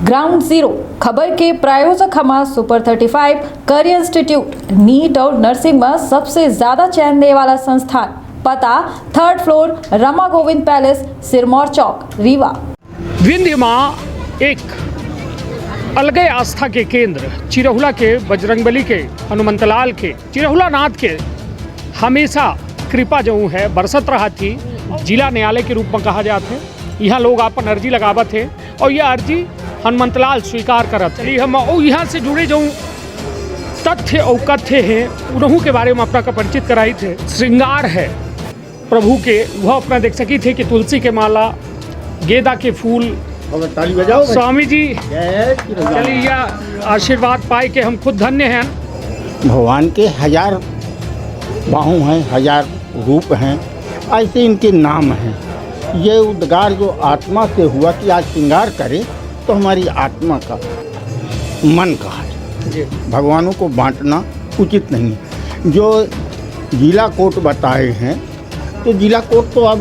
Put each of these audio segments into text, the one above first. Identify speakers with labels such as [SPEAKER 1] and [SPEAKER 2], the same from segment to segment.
[SPEAKER 1] Ground zero खबर के प्रायोजक हमारा सुपर 35 करियर इंस्टीट्यूट नीट और नर्सिंग में सबसे ज्यादा चयन देने वाला संस्थान। पता 3rd floor Rama Govind palace, Sirmaur chowk, Rewa.
[SPEAKER 2] Vindhya मां एक अलगे आस्था के केंद्र चिरहुला के बजरंगबली के हनुमंतलाल के चिरहुला नाथ के हमेशा कृपा जो है बरसत रहा थी। जिला न्यायालय के रूप में कहा जाता है। यहाँ लोग अपन अर्जी लगावत है और यह अर्जी हनुमंतलाल स्वीकार करत है। हम यहाँ से जुड़े जो तथ्य और कथ्य हैं उन्हों के बारे में अपना का परिचित कराई थे। श्रृंगार है प्रभु के, वह अपना देख सकी थे कि तुलसी के माला, गेंदा के फूल।
[SPEAKER 3] ताली बजाओ
[SPEAKER 2] स्वामी जी चलिए यह आशीर्वाद पाए कि हम खुद धन्य हैं।
[SPEAKER 3] भगवान के 1000 बाहों हैं, 1000 रूप हैं, ऐसे इनके नाम हैं। ये उद्गार जो आत्मा से हुआ कि आज श्रृंगार करे तो हमारी आत्मा का मन का है। भगवानों को बांटना उचित नहीं है। जो जिला कोर्ट बताए हैं तो जिला कोर्ट तो अब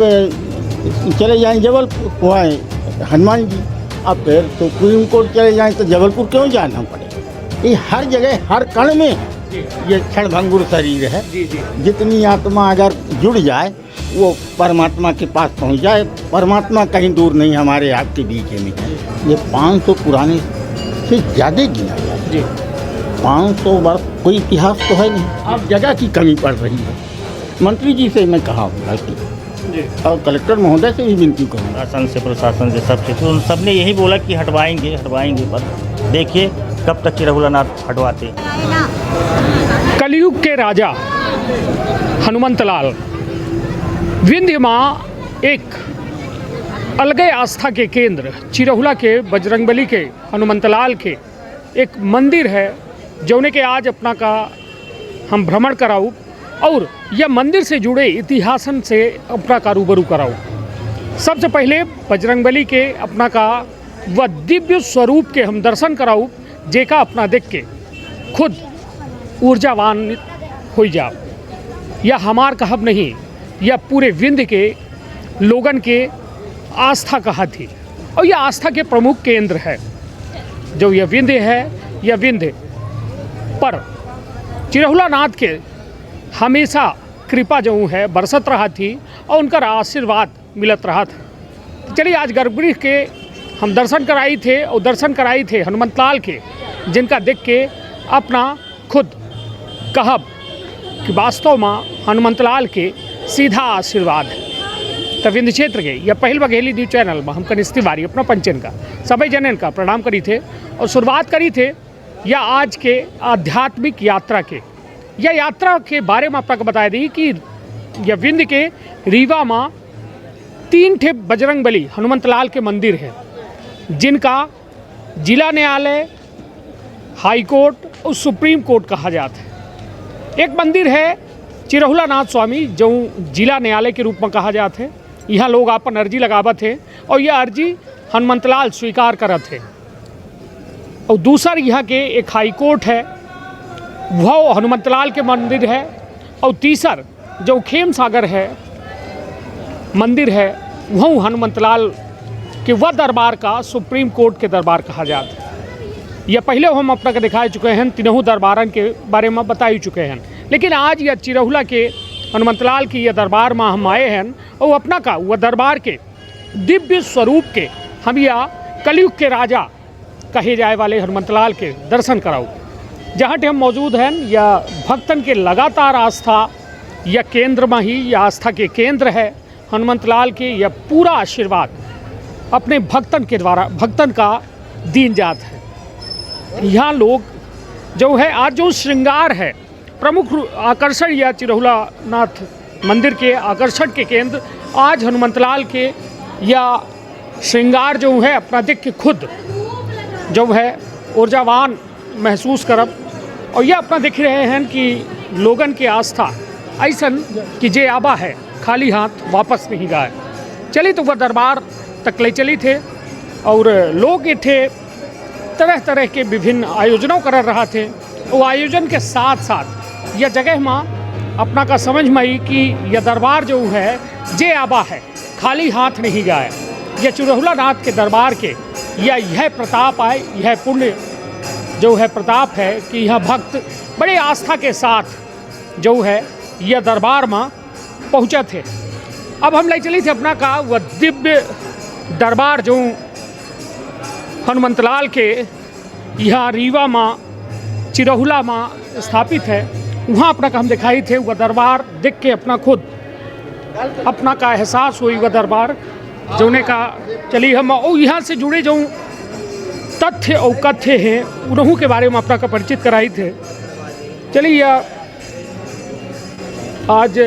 [SPEAKER 3] चले जाएं जबलपुर, हनुमान जी। अब फिर सुप्रीम कोर्ट चले जाएं तो जबलपुर क्यों जाना पड़ेगा। ये हर जगह हर कण में ये क्षणभंगुर शरीर है। जितनी आत्मा अगर जुड़ जाए वो परमात्मा के पास पहुंच जाए। परमात्मा कहीं दूर नहीं, हमारे आपके बीच में है। ये 500 पुराने से ज़्यादा गिना जाए। 500 वर्ष कोई इतिहास तो है नहीं। अब जगह की कमी पड़ रही है। मंत्री जी से मैं कहा हूँ और कलेक्टर महोदय से भी विनती करूँ,
[SPEAKER 4] शासन से प्रशासन से सबसे, तो उन सब ने यही बोला कि हटवाएंगे पर देखिए कब तक चिरहुला नाथ हटवाते।
[SPEAKER 2] कलयुग के राजा हनुमंतलाल, विंध्य मां एक अलगे आस्था के केंद्र चिरहुला के बजरंगबली के हनुमंतलाल के एक मंदिर है जौने के आज अपना का हम भ्रमण कराऊँ और यह मंदिर से जुड़े इतिहासन से अपना का रूबरू कराऊँ। सबसे पहले बजरंगबली के अपना का वह दिव्य स्वरूप के हम दर्शन कराऊँ, जेका अपना देख के खुद ऊर्जावान हो जाओ। यह हमार कहब नहीं, यह पूरे विंध्य के लोगन के आस्था कहा थी और यह आस्था के प्रमुख केंद्र है। जो यह विंध्य है, यह विंध्य पर चिरहुला नाथ के हमेशा कृपा जो है बरसत रहा थी और उनका आशीर्वाद मिलत रहा था। चलिए आज गर्भगृह के हम दर्शन कराई थे हनुमंतलाल के, जिनका देख के अपना खुद कहब कि वास्तव में हनुमंतलाल के सीधा आशीर्वाद है। तो विंध्य क्षेत्र के यह पहल बघेली न्यूज चैनल में हम कनिष्ठ तिवारी अपना पंचन का सभी जनन का प्रणाम करी थे और शुरुआत करी थे या आज के आध्यात्मिक यात्रा के। यह यात्रा के बारे में आपको बता दी कि यह विंध्य के रीवा में 3 ठे बजरंगबली हनुमंतलाल के मंदिर हैं, जिनका जिला न्यायालय, हाई कोर्ट और सुप्रीम कोर्ट कहा जाता है। एक मंदिर है चिरहुला नाथ स्वामी जो जिला न्यायालय के रूप में कहा जाता है। यहाँ लोग अपन अर्जी लगावत है और यह अर्जी हनुमंतलाल स्वीकार करत है। और दूसर यहाँ के एक हाई कोर्ट है, वह हनुमंतलाल के मंदिर है। और तीसर जो खेम सागर है मंदिर है, वह हनुमंतलाल के वह दरबार का सुप्रीम कोर्ट के दरबार कहा जाता है। यह पहले हम अपना के दिखा चुके हैं, तीनों दरबारन के बारे में बता ही चुके हैं। लेकिन आज यह चिरहुला के हनुमंतलाल की यह दरबार में हम आए हैं और अपना का वह दरबार के दिव्य स्वरूप के हम यह कलयुग के राजा कहे जाए वाले हनुमंतलाल के दर्शन कराऊँ। जहाँ हम मौजूद हैं यह भक्तन के लगातार आस्था यह केंद्र में ही यह आस्था के केंद्र है। हनुमंतलाल के यह पूरा आशीर्वाद अपने भक्तन के द्वारा भक्तन का दीन जात है। यहाँ लोग जो है आज जो श्रृंगार है प्रमुख आकर्षण या चिरहुला नाथ मंदिर के आकर्षण के केंद्र आज हनुमंतलाल के या श्रृंगार जो है अपना देख के खुद जो है ऊर्जावान महसूस करब। और यह अपना देख रहे हैं कि लोगन की आस्था ऐसन कि जे आबा है खाली हाथ वापस नहीं गए। चली तो वह दरबार तक ले चली थे और लोग इथे तरह तरह के विभिन्न आयोजनों कर रहा थे। वो आयोजन के साथ साथ यह जगह में अपना का समझ में आई कि यह दरबार जो है जे आबा है खाली हाथ नहीं गया। यह चिरहुला नाथ के दरबार के या यह प्रताप आए, यह पुण्य जो है प्रताप है कि यह भक्त बड़े आस्था के साथ जो है यह दरबार में पहुँचे थे। अब हम ले चली थे अपना का वह दिव्य दरबार जो हनुमंतलाल के यहाँ रीवा में चिरहुला में स्थापित है, वहाँ अपना का हम दिखाई थे। वह दरबार देख के अपना खुद अपना का एहसास हुई। वह दरबार जोने का चली हम और यहाँ से जुड़े जो तथ्य और कथ्य हैं उन्हों के बारे में अपना का परिचित कराई थे। चलिए आज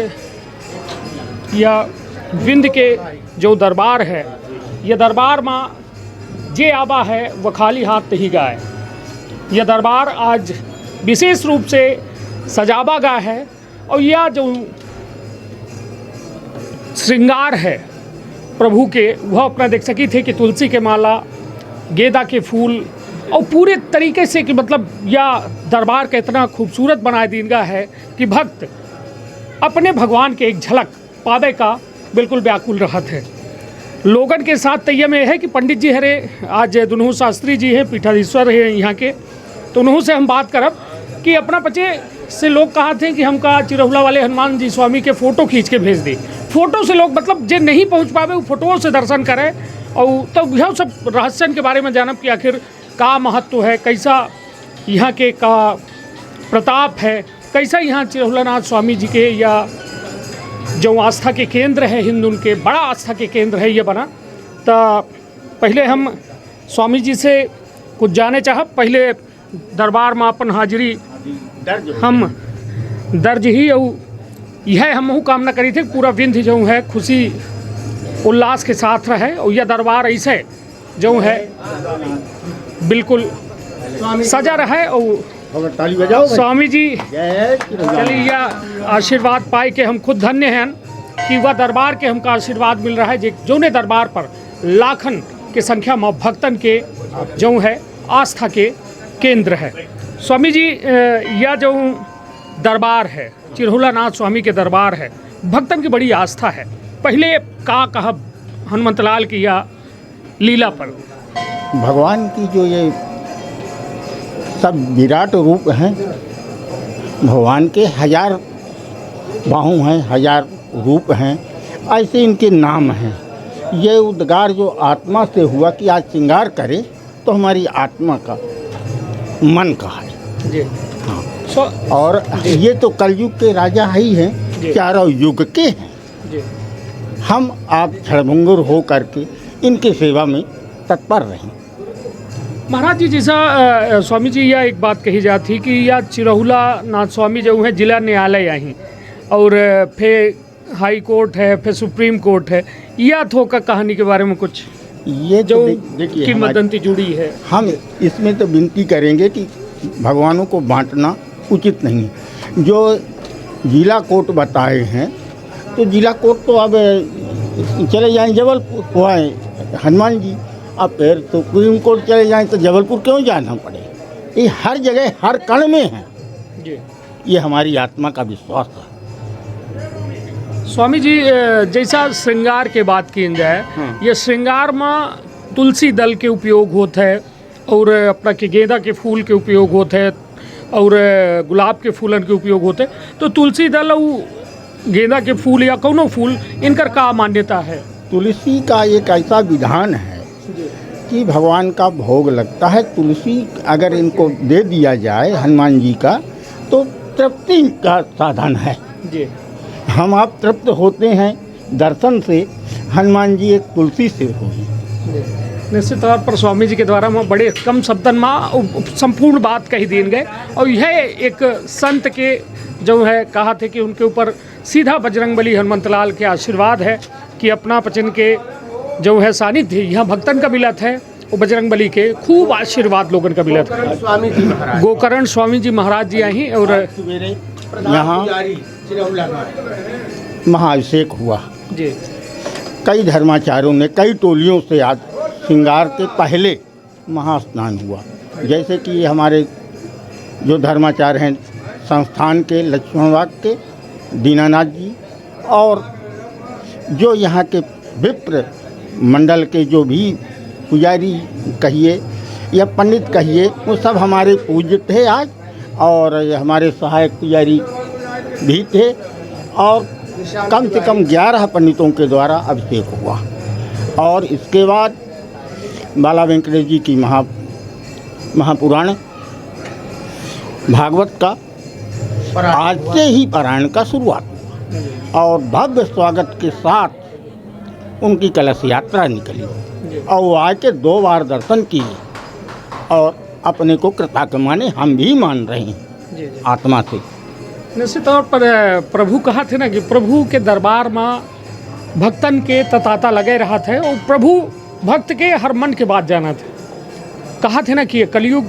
[SPEAKER 2] यह विंध्य के जो दरबार है, यह दरबार में जे आबा है वह खाली हाथ नहीं गाए। यह दरबार आज विशेष रूप से सजावा गया है और यह जो श्रृंगार है प्रभु के वह अपना देख सकी थे कि तुलसी के माला, गेंदा के फूल और पूरे तरीके से कि मतलब यह दरबार का इतना खूबसूरत बना दीनगा है कि भक्त अपने भगवान के एक झलक पावे का बिल्कुल व्याकुल रहत है। लोगन के साथ तैयार में है कि पंडित जी हरे आज दुनू शास्त्री जी हैं, पीठाधीश्वर हैं यहाँ के, तो उन्हों से हम बात करब कि अपना पचे से लोग कहा थे कि हमका चिरहुला वाले हनुमान जी स्वामी के फ़ोटो खींच के भेज दी। फ़ोटो से लोग मतलब जे नहीं पहुँच पावे वो फोटो से दर्शन करें और तो यह सब रहस्यन के बारे में जानब कि आखिर का महत्व है, कैसा यहाँ के का प्रताप है, कैसा यहाँ चिरहुलानाथ स्वामी जी के या जो आस्था के केंद्र है हिंदू के बड़ा आस्था के केंद्र है ये बना। तो पहले हम स्वामी जी से कुछ जाने चाहब। पहले दरबार में अपन हाजिरी हम दर्ज ही और यह हम कामना करी थे पूरा विंध्य जो है खुशी उल्लास के साथ रहे और यह दरबार ऐसे जो है बिल्कुल सजा रहे और
[SPEAKER 3] ताली बजाओ
[SPEAKER 2] स्वामी जी चलिए यह आशीर्वाद पाए के हम खुद धन्य हैं कि वह दरबार के हमका आशीर्वाद मिल रहा है जो ने दरबार पर लाखन के संख्या में भक्तन के जो है आस्था के केंद्र है। स्वामी जी यह जो दरबार है चिरहुलानाथ स्वामी के दरबार है, भक्तन की बड़ी आस्था है। पहले का कहा हनुमंतलाल की या लीला पर
[SPEAKER 3] भगवान की जो ये सब विराट रूप हैं, भगवान के हजार बाहु हैं, हजार रूप हैं, ऐसे इनके नाम हैं। ये उद्गार जो आत्मा से हुआ कि आज श्रृंगार करे तो हमारी आत्मा का मन का है
[SPEAKER 2] जी।
[SPEAKER 3] हाँ। और ये तो कलयुग के राजा ही हैं, चारों युग के हैं
[SPEAKER 2] जी।
[SPEAKER 3] हम आप क्षणभंगुर हो करके इनकी सेवा में तत्पर रहें।
[SPEAKER 2] महाराज जी जैसा स्वामी जी यह एक बात कही जाती कि यह चिरहुलानाथ स्वामी जो है जिला न्यायालय यहीं और फिर हाई कोर्ट है, फिर सुप्रीम कोर्ट है, यह थोका कहानी के बारे में कुछ
[SPEAKER 3] ये
[SPEAKER 2] जो
[SPEAKER 3] देखिए
[SPEAKER 2] किंवदंती जुड़ी है।
[SPEAKER 3] हम इसमें तो विनती करेंगे कि भगवानों को बांटना उचित नहीं है। जो जिला कोर्ट बताए हैं तो जिला कोर्ट तो अब चले जाएं जबलपुर हुआ है हनुमान जी, अब फिर सुप्रीम कोर्ट चले जाएं तो जबलपुर क्यों जाना पड़े। ये हर जगह हर कण में है
[SPEAKER 2] जी।
[SPEAKER 3] ये हमारी आत्मा का विश्वास है।
[SPEAKER 2] स्वामी जी जैसा श्रृंगार के बात की जाए, ये श्रृंगार में तुलसी दल के उपयोग होता है और अपना के गेंदा के फूल के उपयोग होते हैं और गुलाब के फूलन के उपयोग होते हैं। तो तुलसी दल और गेंदा के फूल या कौनो फूल इनकर का मान्यता है?
[SPEAKER 3] तुलसी का एक ऐसा विधान है कि भगवान का भोग लगता है। तुलसी अगर इनको दे दिया जाए हनुमान जी का तो तृप्ति का साधन है
[SPEAKER 2] जी।
[SPEAKER 3] हम आप तृप्त होते हैं दर्शन से। हनुमान जी एक तुलसी से हुई।
[SPEAKER 2] निश्चित तौर पर स्वामी जी के द्वारा में बड़े कम शब्दन में संपूर्ण बात कही दी गए और यह एक संत के जो है कहा थे कि उनके ऊपर सीधा बजरंगबली हनुमंतलाल के आशीर्वाद है कि अपना पचन के जो है सानिध्य यहाँ भक्तन का मिलत है और बजरंगबली के खूब आशीर्वाद लोगन का मिलत है। गोकर्ण स्वामी जी महाराज जी आई और
[SPEAKER 3] यहाँ महाअभिषेक हुआ
[SPEAKER 2] जी।
[SPEAKER 3] कई धर्माचार्यों ने कई टोलियों से आज श्रृंगार के पहले महास्नान हुआ। जैसे कि हमारे जो धर्माचार्य हैं संस्थान के लक्ष्मणबाग के दीनानाथ जी और जो यहाँ के विप्र मंडल के जो भी पुजारी कहिए या पंडित कहिए, वो सब हमारे पूज्य थे आज, और हमारे सहायक पुजारी भी थे, और कम से कम 11 पंडितों के द्वारा अभिषेक हुआ। और इसके बाद बाला वेंकटेश जी की महापुराण भागवत का आज से ही पारायण का शुरुआत हुआ, और भव्य स्वागत के साथ उनकी कलश यात्रा निकली, और वो आके 2 बार दर्शन किए, और अपने को कृतज्ञ माने, हम भी मान रहे हैं आत्मा से।
[SPEAKER 2] निश्चित तौर पर प्रभु कहा थे ना कि प्रभु के दरबार में भक्तन के तताता लगे रहा थे, और प्रभु भक्त के हर मन के बात जाना थे। कहा थे ना कि कलयुग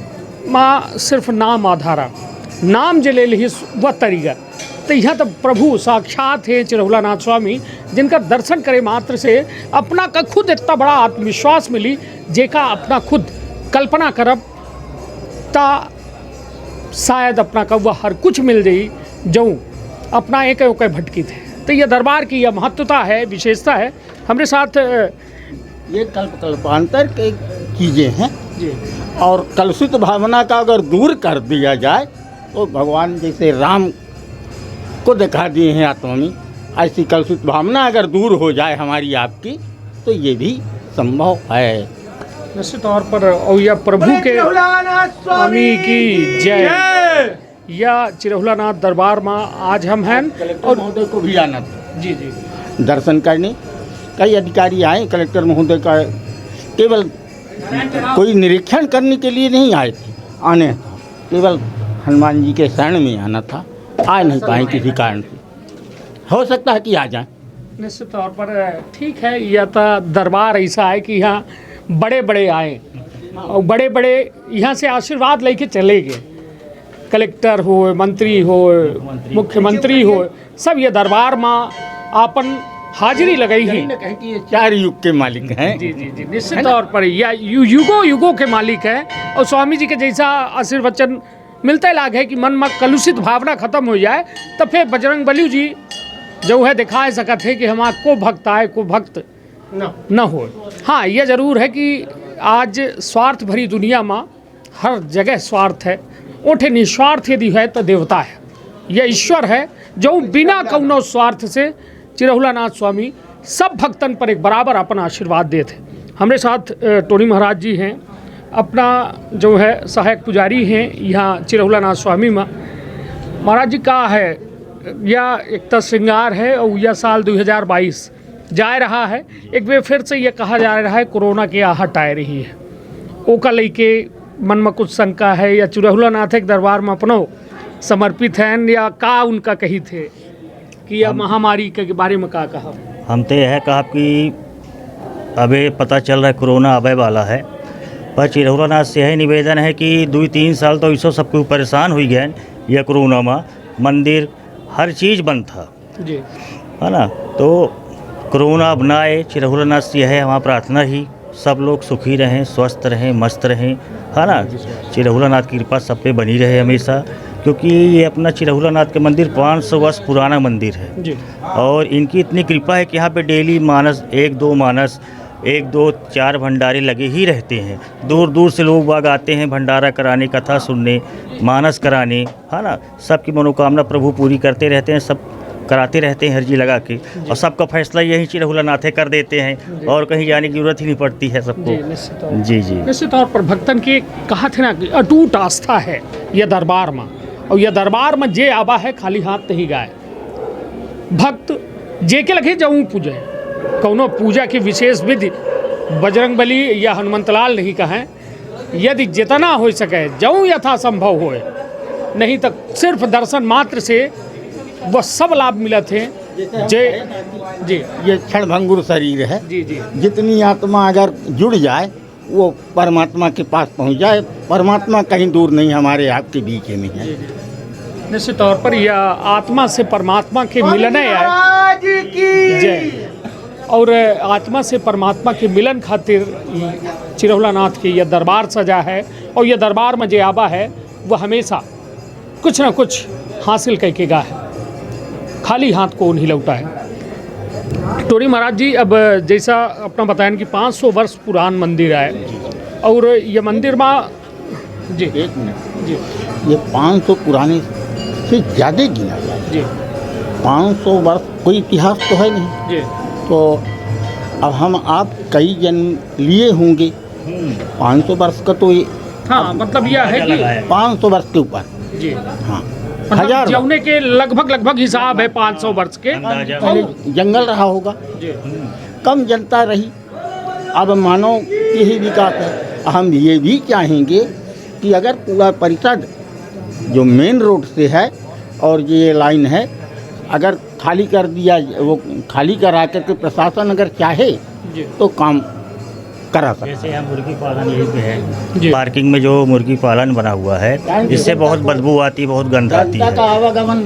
[SPEAKER 2] में सिर्फ नाम आधारा, नाम जे ले ली वह तरीका। तो यहाँ तक प्रभु साक्षात है चिरहुलानाथ स्वामी, जिनका दर्शन करे मात्र से अपना का खुद इतना बड़ा आत्मविश्वास मिली, जेका अपना खुद कल्पना करब ता शायद अपना का वह हर कुछ मिल जाई जो अपना एक भटकी थे। तो यह दरबार की यह महत्वता है, विशेषता है। हमारे साथ
[SPEAKER 3] ये कल्पांतर के चीज़ें हैं
[SPEAKER 2] जी,
[SPEAKER 3] और कलुषित भावना का अगर दूर कर दिया जाए तो भगवान जैसे राम को दिखा दिए हैं आत्मा में, ऐसी कलुषित भावना अगर दूर हो जाए हमारी आपकी, तो ये भी संभव है।
[SPEAKER 2] निश्चित तौर पर। और यह प्रभु के स्वामी की जय। या चिरहुलानाथ दरबार में आज हम हैं,
[SPEAKER 3] और महोदय को भी आना था
[SPEAKER 2] जी जी
[SPEAKER 3] दर्शन करने। कई अधिकारी आए, कलेक्टर महोदय का केवल कोई निरीक्षण करने के लिए नहीं आए थे, आने था केवल हनुमान जी के शरण में आना था, आ नहीं पाए किसी कारण से। हो सकता है कि आ जाए।
[SPEAKER 2] निश्चित तौर पर ठीक है। यह तो दरबार ऐसा है कि यहाँ बड़े बड़े आए और बड़े बड़े यहाँ से आशीर्वाद लेके चले गए। कलेक्टर हो, मंत्री हो, मुख्यमंत्री हो, सब ये दरबार में आपन हाजिरी लगाई है।
[SPEAKER 3] कहीं कि ये 4 युग के मालिक हैं।
[SPEAKER 2] जी जी जी, निश्चित तौर पर यह युगों युगों के मालिक है। और स्वामी जी के जैसा आशीर्वचन मिलते लाग है कि मन में कलुषित भावना खत्म हो जाए, तो फिर बजरंग बली जी जो है दिखा सकते हैं कि हमारा को भक्त आए, को भक्त न हो। हाँ, यह जरूर है कि आज स्वार्थ भरी दुनिया में हर जगह स्वार्थ है। उठे निस्वार्थ यदि है तो देवता है, यह ईश्वर है जो बिना कौनो स्वार्थ से चिरहुलानाथ स्वामी सब भक्तन पर एक बराबर अपना आशीर्वाद देते। हमारे साथ टोनी महाराज जी हैं, अपना जो है सहायक पुजारी हैं यहाँ चिरहुलानाथ स्वामी में। महाराज जी का है या एक तो श्रृंगार है, और यह साल 2022 जा रहा है। एक बार फिर से यह कहा जा रहा है कोरोना की आहट आ रही है, ओका लेके मन में कुछ शंका है, या चिरहुलानाथ के दरबार में अपनो समर्पित हैं, या का उनका कही थे कि यह महामारी के बारे में का कहा?
[SPEAKER 4] हम तो यह कहा कि अबे पता चल रहा है कोरोना आवे वाला है, पर चिरहुलानाथ से यही निवेदन है कि 2-3 साल तो इसो सब कोई परेशान हुई गए यह कोरोना में। मंदिर हर चीज़ बंद था
[SPEAKER 2] जी,
[SPEAKER 4] है ना, तो कोरोना अब ना आए। चिरहुलानाथ से यह है हमारा प्रार्थना ही, सब लोग सुखी रहें, स्वस्थ रहें, मस्त रहें, है ना। चिरहुलानाथ की कृपा सब पे बनी रहे हमेशा, क्योंकि ये अपना चिरहुलानाथ का मंदिर 500 वर्ष पुराना मंदिर है
[SPEAKER 2] जी।
[SPEAKER 4] और इनकी इतनी कृपा है कि यहाँ पे डेली मानस 1-2 भंडारे लगे ही रहते हैं। दूर दूर से लोग बाग आते हैं भंडारा कराने, कथा सुनने, मानस कराने, है ना। सबकी मनोकामना प्रभु पूरी करते रहते हैं, सब कराते रहते हैं हर्जी लगा के, और सबका फैसला यही चिरहुलानाथ कर देते हैं, और कहीं जाने की जरूरत ही नहीं पड़ती है सबको। जी जी,
[SPEAKER 2] निश्चित तौर पर भक्तन की कहा थे ना कि अटूट आस्था है यह दरबार में, और यह दरबार में जे आबा है खाली हाथ नहीं गाय। भक्त जे के लगे जाऊँ पूजे, कौनो पूजा की विशेष विधि बजरंग बली या हनुमंतलाल नहीं कहें, यदि जितना हो सके जाऊँ यथासंभव होए, नहीं तो सिर्फ दर्शन मात्र से वह सब लाभ मिला थे। जी,
[SPEAKER 3] ये क्षणभंगुर शरीर है
[SPEAKER 2] जी जी,
[SPEAKER 3] जितनी आत्मा अगर जुड़ जाए वो परमात्मा के पास पहुंच जाए। परमात्मा कहीं दूर नहीं, हमारे आपके बीच में है।
[SPEAKER 2] निश्चित तौर पर यह आत्मा से परमात्मा के मिलन है जय। और आत्मा से परमात्मा के मिलन खातिर चिरहुलानाथ के यह दरबार सजा है, और यह दरबार में जे आबा है वह हमेशा कुछ न कुछ हासिल करके गा है, खाली हाथ को नहीं लौटा है। टोनी महाराज जी, अब जैसा अपना बताएं कि 500 वर्ष पुरान मंदिर है और ये मंदिर में जी
[SPEAKER 3] एक मिनट,
[SPEAKER 2] जी
[SPEAKER 3] ये 500 पुराने से ज़्यादा गिना जाए।
[SPEAKER 2] जी
[SPEAKER 3] 500 वर्ष कोई इतिहास तो है नहीं,
[SPEAKER 2] जी
[SPEAKER 3] तो अब हम आप कई जन्म लिए होंगे। 500 वर्ष का तो ये
[SPEAKER 2] हाँ, मतलब यह है कि
[SPEAKER 3] 500 वर्ष के ऊपर,
[SPEAKER 2] जी
[SPEAKER 3] हाँ,
[SPEAKER 2] मतलब
[SPEAKER 3] हजार
[SPEAKER 2] जौने के लगभग हिसाब है 500 वर्ष के।
[SPEAKER 3] पहले जंगल रहा होगा,
[SPEAKER 2] जी
[SPEAKER 3] कम जनता रही। अब मानव की ही विकास है। हम ये भी चाहेंगे कि अगर पूरा परिसर जो मेन रोड से है और ये लाइन है, अगर खाली कर दिया, वो खाली करा करके प्रशासन अगर चाहे
[SPEAKER 2] जी
[SPEAKER 3] तो काम करा सकते।
[SPEAKER 4] जैसे यहाँ मुर्गी पालन यही पे
[SPEAKER 2] जी।
[SPEAKER 4] है, पार्किंग में जो मुर्गी पालन बना हुआ है, इससे बहुत बदबू आती है, बहुत गंध आती
[SPEAKER 3] जनता का
[SPEAKER 4] है।
[SPEAKER 3] आवागमन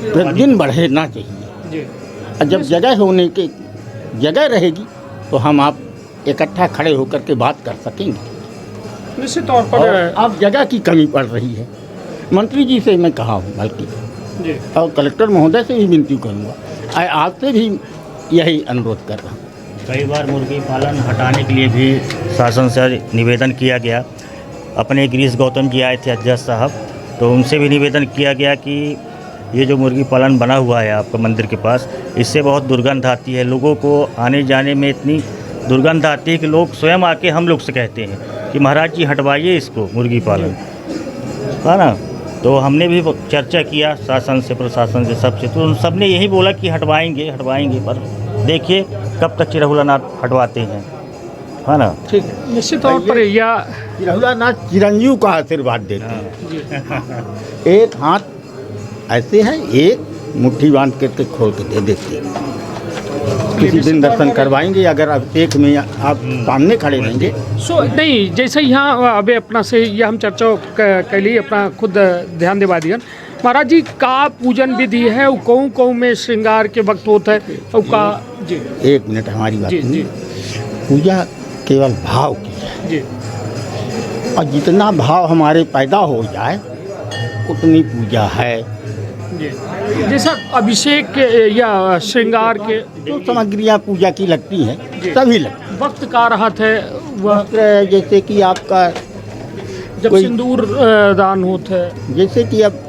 [SPEAKER 3] प्रतिदिन बढ़ना चाहिए।
[SPEAKER 2] जी
[SPEAKER 3] और जब जगह होने की जगह रहेगी तो हम आप इकट्ठा खड़े होकर के बात कर सकेंगे।
[SPEAKER 2] निश्चित तौर
[SPEAKER 3] और
[SPEAKER 2] पर
[SPEAKER 3] अब जगह की कमी पड़ रही है। मंत्री जी से मैं कहा हूँ बल्कि,
[SPEAKER 2] जी
[SPEAKER 3] और कलेक्टर महोदय से भी विनती करूँगा, आपसे भी यही अनुरोध कर रहा हूँ।
[SPEAKER 4] कई बार मुर्गी पालन हटाने के लिए भी शासन से निवेदन किया गया। अपने गिरीश गौतम जी आए थे अध्यक्ष साहब, तो उनसे भी निवेदन किया गया कि ये जो मुर्गी पालन बना हुआ है आपका मंदिर के पास, इससे बहुत दुर्गंध आती है। लोगों को आने जाने में इतनी दुर्गंध आती है कि लोग स्वयं आके हम लोग से कहते हैं कि महाराज जी हटवाइए इसको, मुर्गी पालन, है ना। तो हमने भी चर्चा किया शासन से, प्रशासन से, सबसे, तो उन सब ने यही बोला कि हटवाएंगे। पर देखिए कब तक चिरहुला नाथ हटवाते हैं, है ना।
[SPEAKER 2] ठीक है, निश्चित तौर पर या
[SPEAKER 3] चिरहुला नाथ चिरंजीव का आशीर्वाद देते हैं। एक हाथ ऐसे है, एक मुट्ठी बांध करके खोल के दे देते हैं। किसी दिन दर्शन करवाएंगे, अगर अभिषेक में आप सामने खड़े रहेंगे।
[SPEAKER 2] सो नहीं, जैसे यहाँ अबे अपना से यह हम चर्चा कैली, अपना खुद ध्यान दिवा दिया महाराज जी का पूजन विधि है, वो कौन कौन में श्रृंगार के वक्त होता है और का जी
[SPEAKER 3] एक मिनट हमारी बात
[SPEAKER 2] जी जी
[SPEAKER 3] पूजा केवल भाव की है,
[SPEAKER 2] जी
[SPEAKER 3] और जितना भाव हमारे पैदा हो जाए उतनी पूजा है।
[SPEAKER 2] जी जैसा अभिषेक के या श्रृंगार के
[SPEAKER 3] जो सामग्रियाँ पूजा की लगती हैं
[SPEAKER 2] जी।
[SPEAKER 3] सभी लगती
[SPEAKER 2] वक्त का रहत है वह
[SPEAKER 3] हैं। जैसे कि आपका
[SPEAKER 2] जब
[SPEAKER 3] कोई-
[SPEAKER 2] सिंदूर दान होता है।
[SPEAKER 3] जैसे कि अब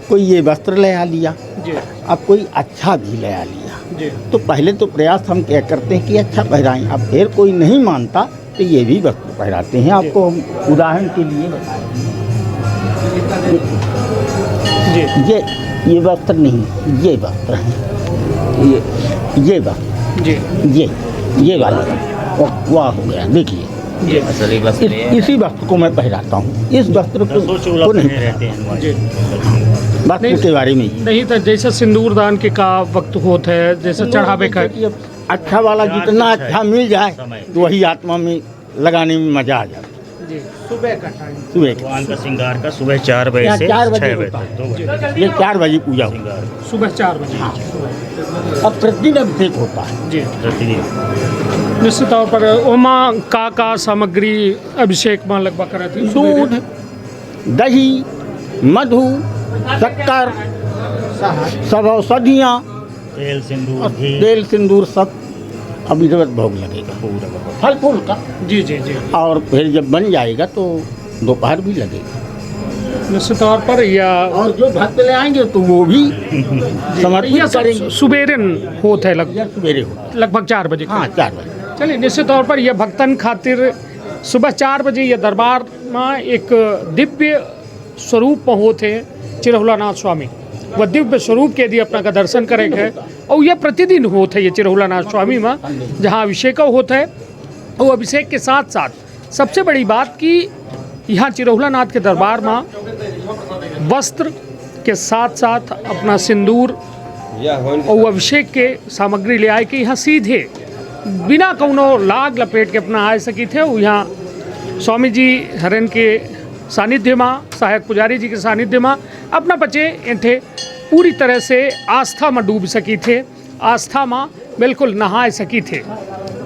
[SPEAKER 3] कोई ये वस्त्र ले आ लिया,
[SPEAKER 2] जी
[SPEAKER 3] अब कोई अच्छा भी ले आ लिया,
[SPEAKER 2] जी
[SPEAKER 3] तो पहले तो प्रयास हम क्या करते हैं कि अच्छा पहराएं। अब फिर कोई नहीं मानता तो ये भी वस्त्र पहराते हैं। आपको हम उदाहरण के लिए बताएं,
[SPEAKER 2] जी
[SPEAKER 3] ये वस्त्र नहीं, ये वस्त्र है, ये वस्त्र,
[SPEAKER 2] जी
[SPEAKER 3] ये वाला वाह हो गया। देखिए
[SPEAKER 2] जी
[SPEAKER 3] इसी वस्त्र को मैं पहराता हूँ। इस वस्त्र को नहीं
[SPEAKER 4] रहते हैं हमारे।
[SPEAKER 2] जी
[SPEAKER 3] वस्त्र के बारे में ही।
[SPEAKER 2] नहीं तो जैसे सिंदूर दान के का वक्त होता है, जैसे चढ़ावे का
[SPEAKER 3] जैसे कि अब अच्छा वाला जितना अच्छा मिल जाए तो वही आत्मा में लगाने में मजा आ जाता है।
[SPEAKER 2] जी सुबह का टाइम
[SPEAKER 3] सुबह के
[SPEAKER 4] भगवान का श्रृंगार का सुबह 4 बजे
[SPEAKER 3] यहाँ
[SPEAKER 4] से
[SPEAKER 3] 4 बजे
[SPEAKER 4] 6 बजे
[SPEAKER 3] होता
[SPEAKER 4] तक,
[SPEAKER 3] है।
[SPEAKER 4] 2 बजे
[SPEAKER 3] ये 4 बजे पूजा होती
[SPEAKER 4] श्रृंगार
[SPEAKER 2] सुबह 4 बजे।
[SPEAKER 3] है। अब प्रतिदिन अभिषेक होता है।
[SPEAKER 2] जी
[SPEAKER 4] प्रतिदिन।
[SPEAKER 2] निश्चित तौर पर ओमा का सामग्री अभिषेक में लगभग करे थी।
[SPEAKER 3] दूध, दही, मधु, शक्कर, सब औषधियाँ,
[SPEAKER 4] तेल सिंदूर
[SPEAKER 3] और
[SPEAKER 4] घी
[SPEAKER 3] तेल सिंदूर सब अभिधवत भोग लगेगा,
[SPEAKER 4] पूरा भगवान।
[SPEAKER 3] फल फूल का।
[SPEAKER 2] जी जी जी
[SPEAKER 3] और फिर जब बन जाएगा तो दोपहर भी लगेगा।
[SPEAKER 2] निश्चित तौर पर या
[SPEAKER 3] और जो भक्त ले आएंगे तो वो भी समर्पित
[SPEAKER 2] या
[SPEAKER 3] करेंगे।
[SPEAKER 2] सुबेरे होता है
[SPEAKER 3] या सवेरे होता है।
[SPEAKER 2] लगभग 4 बजे।
[SPEAKER 3] हाँ 4 बजे।
[SPEAKER 2] चलिए, निश्चित तौर पर यह भक्तन खातिर सुबह 4 बजे यह दरबार में एक दिव्य स्वरूप में होते हैं चिरहुलानाथ स्वामी। वह दिव्य स्वरूप के यदि अपना का दर्शन करेंगे और यह प्रतिदिन होता है ये चिरहुलानाथ स्वामी में, जहाँ अभिषेक होता है। और अभिषेक के साथ साथ सबसे बड़ी बात कि यहाँ चिरहुलानाथ के दरबार में वस्त्र के साथ साथ अपना सिंदूर और अभिषेक के सामग्री ले आए कि यहाँ सीधे बिना कौनो लाग लपेट के अपना आ सकी थे। यहाँ स्वामी जी हरन के सानिध्य में, सहायक पुजारी जी के सानिध्य में अपना बच्चे इन्हें पूरी तरह से आस्था में डूब सकी थे, आस्था में बिल्कुल नहा सकी थे।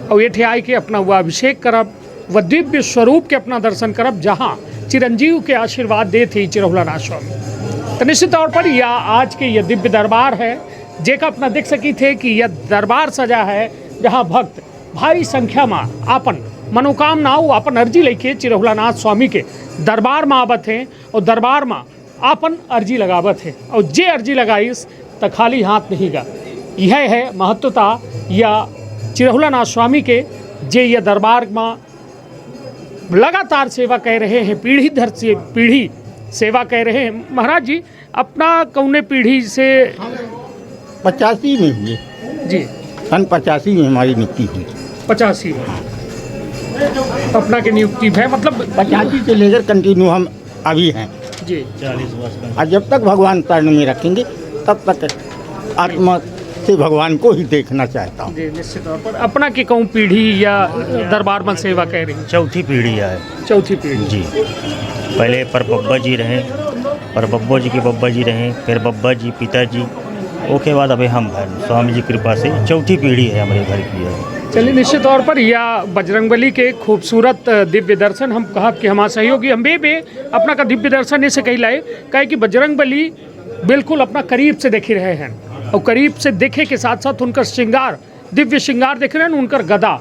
[SPEAKER 2] और ये आए के अपना वह अभिषेक करब, वह दिव्य स्वरूप के अपना दर्शन करब, जहाँ चिरंजीव के आशीर्वाद दे थे चिरहुलानाथ स्वामी। तो निश्चित तौर पर यह आज के ये दिव्य दरबार है जेका अपना देख सकी थे कि यह दरबार सजा है जहाँ भक्त भारी संख्या में आपन मनोकामनाओं अपन अर्जी लेके चिरहुलानाथ स्वामी के दरबार में आवत हैं और दरबार में आपन अर्जी लगावत है और जे अर्जी लगाईस तो खाली हाथ नहीं गा। यह है महत्वता या चिरहुलानाथ स्वामी के जे यह दरबार में लगातार सेवा कर रहे हैं, पीढ़ी दर से पीढ़ी सेवा कर रहे हैं। महाराज जी अपना कौने पीढ़ी से
[SPEAKER 3] 85 में हुए,
[SPEAKER 2] जी
[SPEAKER 3] सन 85 में हमारी नियुक्ति हुई।
[SPEAKER 2] 85 में अपना की नियुक्ति है, मतलब
[SPEAKER 3] 85 से लेकर कंटिन्यू हम अभी हैं
[SPEAKER 2] जी
[SPEAKER 4] 40 वर्ष का।
[SPEAKER 3] और जब तक भगवान शरण में रखेंगे तब तक आत्मा से भगवान को ही देखना चाहता हूँ।
[SPEAKER 2] जी निश्चित तौर पर अपना की कहूँ पीढ़ी या दरबार में सेवा कर रही है।
[SPEAKER 4] चौथी पीढ़ी है।
[SPEAKER 2] चौथी पीढ़ी
[SPEAKER 4] जी, पहले पर बब्बा जी रहे, पर बब्बा जी के बब्बा जी रहे, फिर बब्बा जी पिताजी, उसके बाद अभी हम हैं। स्वामी जी कृपा से चौथी पीढ़ी है हमारे घर की है।
[SPEAKER 2] चलिए निश्चित तौर पर यह बजरंगबली के खूबसूरत दिव्य दर्शन हम कहा कि हमारे सहयोगी हम बे अपना का दिव्य दर्शन ऐसे कही लाए कहे कि बजरंगबली बिल्कुल अपना करीब से देख रहे हैं और करीब से देखे के साथ साथ उनका श्रृंगार, दिव्य श्रृंगार देख रहे हैं। उनकर गदा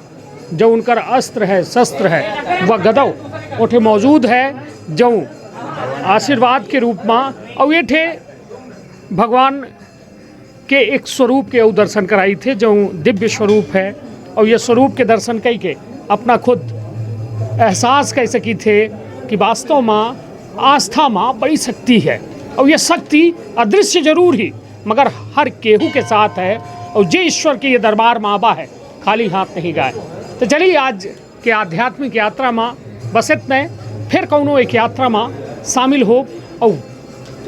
[SPEAKER 2] जो उनकर अस्त्र है, शस्त्र है, वह गदा उठे मौजूद है जो आशीर्वाद के रूप में, और ये थे भगवान के एक स्वरूप के दर्शन कराई थे जो दिव्य स्वरूप है। और ये स्वरूप के दर्शन कई के अपना खुद एहसास कर सकी थे कि वास्तव में आस्था में बड़ी शक्ति है और यह शक्ति अदृश्य जरूर ही मगर हर केहू के साथ है। और जे ईश्वर के ये दरबार में आबा है खाली हाथ नहीं गाए। तो चलिए आज के आध्यात्मिक यात्रा में बस इतने, फिर कौनो एक यात्रा में शामिल हो और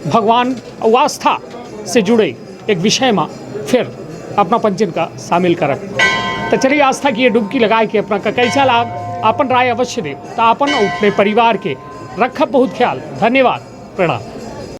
[SPEAKER 2] भगवान और आस्था से जुड़े एक विषय में फिर अपना पंचन का शामिल करें। तो चलिए आस्था की ये डुबकी लगाए कि अपना का कैसा लाग अपन राय अवश्य दे तो अपन और अपने परिवार के रखब बहुत ख्याल। धन्यवाद, प्रणाम।